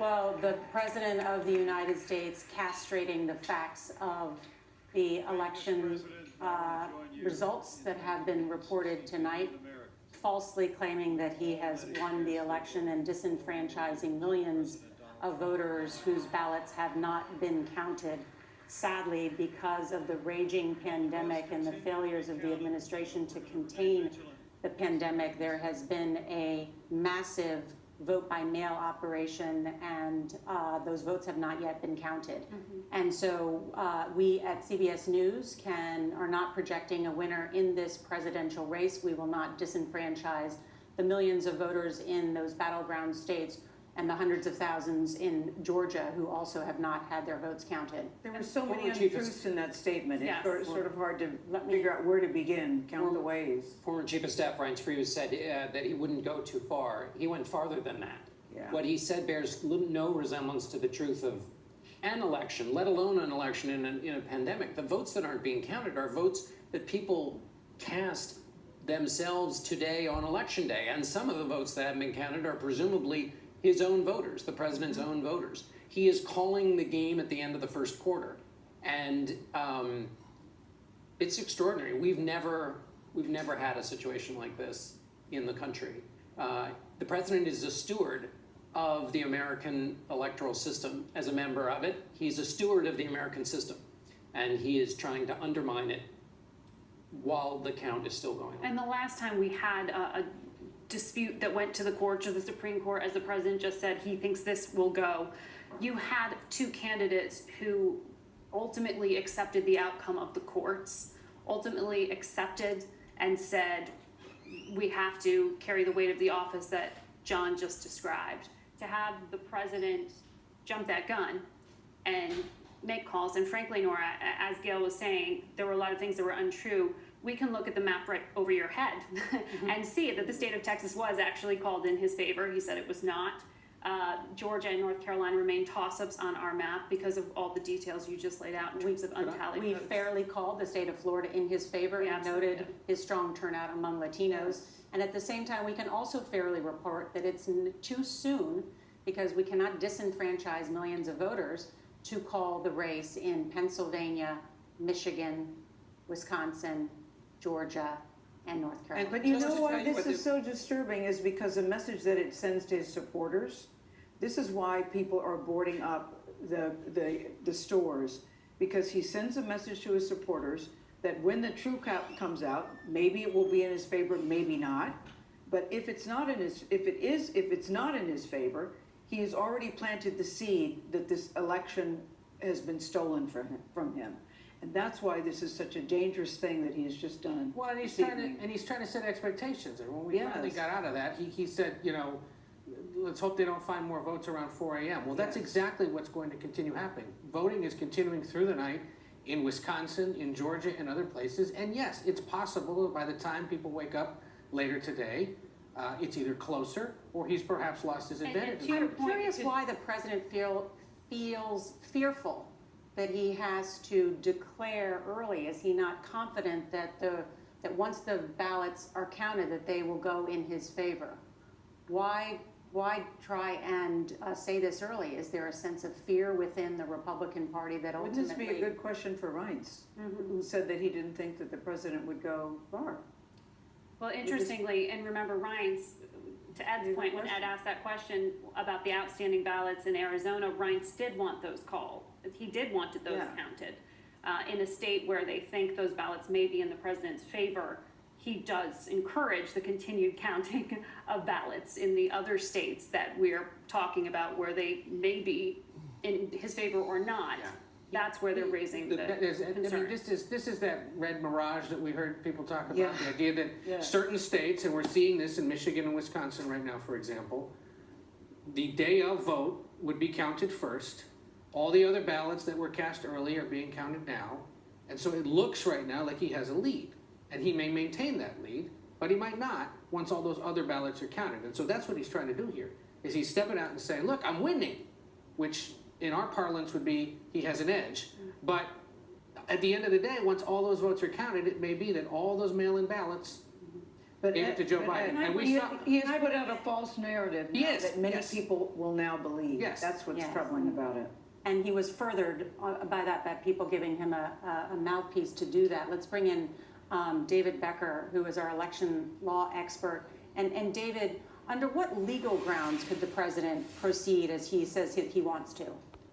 Well, the President of the United States castrating the facts of the election results that have been reported tonight, falsely claiming that he has won the election and disenfranchising millions of voters whose ballots have not been counted. Sadly, because of the raging pandemic and the failures of the administration to contain the pandemic, there has been a massive vote by mail operation, and those votes have not yet been counted. And so we at CBS News are not projecting a winner in this presidential race. We will not disenfranchise the millions of voters in those battleground states and the hundreds of thousands in Georgia who also have not had their votes counted. There were so many untruths in that statement. Yes. It's sort of hard to figure out where to begin, count the ways. Former Chief of Staff Reince Priebus said that he wouldn't go too far. He went farther than that. Yeah. What he said bears no resemblance to the truth of an election, let alone an election in a pandemic. The votes that aren't being counted are votes that people cast themselves today on election day. And some of the votes that haven't been counted are presumably his own voters, the president's own voters. He is calling the game at the end of the first quarter. And it's extraordinary. We've never had a situation like this in the country. The president is a steward of the American electoral system. As a member of it, he's a steward of the American system. And he is trying to undermine it while the count is still going on. And the last time we had a dispute that went to the court, to the Supreme Court, as the president just said, he thinks this will go. You had two candidates who ultimately accepted the outcome of the courts, ultimately accepted and said, we have to carry the weight of the office that John just described. To have the president jump that gun and make calls, and frankly, Nora, as Gail was saying, there were a lot of things that were untrue. We can look at the map right over your head and see that the state of Texas was actually called in his favor. He said it was not. Georgia and North Carolina remain toss-ups on our map because of all the details you just laid out in terms of untallied We votes. fairly called the state of Florida in his favor and noted his strong turnout among Latinos. And at the same time, we can also fairly report that it's too soon, because we cannot disenfranchise millions of voters, to call the race in Pennsylvania, Michigan, Wisconsin, Georgia, and North Carolina. But you know why this is so disturbing is because the message that it sends to his supporters. This is why people are boarding up the stores, because he sends a message to his supporters that when the true count comes out, maybe it will be in his favor, maybe not. But if it's not in his favor, he has already planted the seed that this election has been stolen from him. And that's why this is such a dangerous thing that he has just done. Well, and he's trying to set expectations. And when we finally got out of that, he said, you know, let's hope they don't find more votes around 4 a.m. Well, that's exactly what's going to continue happening. Voting is continuing through the night in Wisconsin, in Georgia, and other places. And yes, it's possible that by the time people wake up later today, it's either closer or he's perhaps lost his advantage. I'm curious why the president feels fearful that he has to declare early. Is he not confident that once the ballots are counted, that they will go in his favor? Why try and say this early? Is there a sense of fear within the Republican Party that ultimately... Wouldn't this be a good question for Reince, who said that he didn't think that the president would go far? Well, interestingly, and remember Reince, to Ed's point, when Ed asked that question about the outstanding ballots in Arizona, Reince did want those called. He did want those counted. In a state where they think those ballots may be in the president's favor, he does encourage the continued counting of ballots in the other states that we're talking about, where they may be in his favor or not. Yeah. That's where they're raising the concern. I mean, this is that red mirage that we heard people talk about, the idea that certain states, and we're seeing this in Michigan and Wisconsin right now, for example, the day of vote would be counted first. All the other ballots that were cast early are being counted now. And so it looks right now like he has a lead. And he may maintain that lead, but he might not once all those other ballots are counted. And so that's what he's trying to do here, is he's stepping out and saying, look, I'm winning, which in our parlance would be he has an edge. But at the end of the day, once all those votes are counted, it may be that all those mail-in ballots But gave it to Joe Biden. And we saw, he has put out a false narrative now Yes, that many yes. people will now believe. Yes. That's what's Yes. troubling about it. And he was furthered by that, by people giving him a mouthpiece to do that. Let's bring in David Becker, who is our election law expert. And David, under what legal grounds could the president proceed as he says he wants to?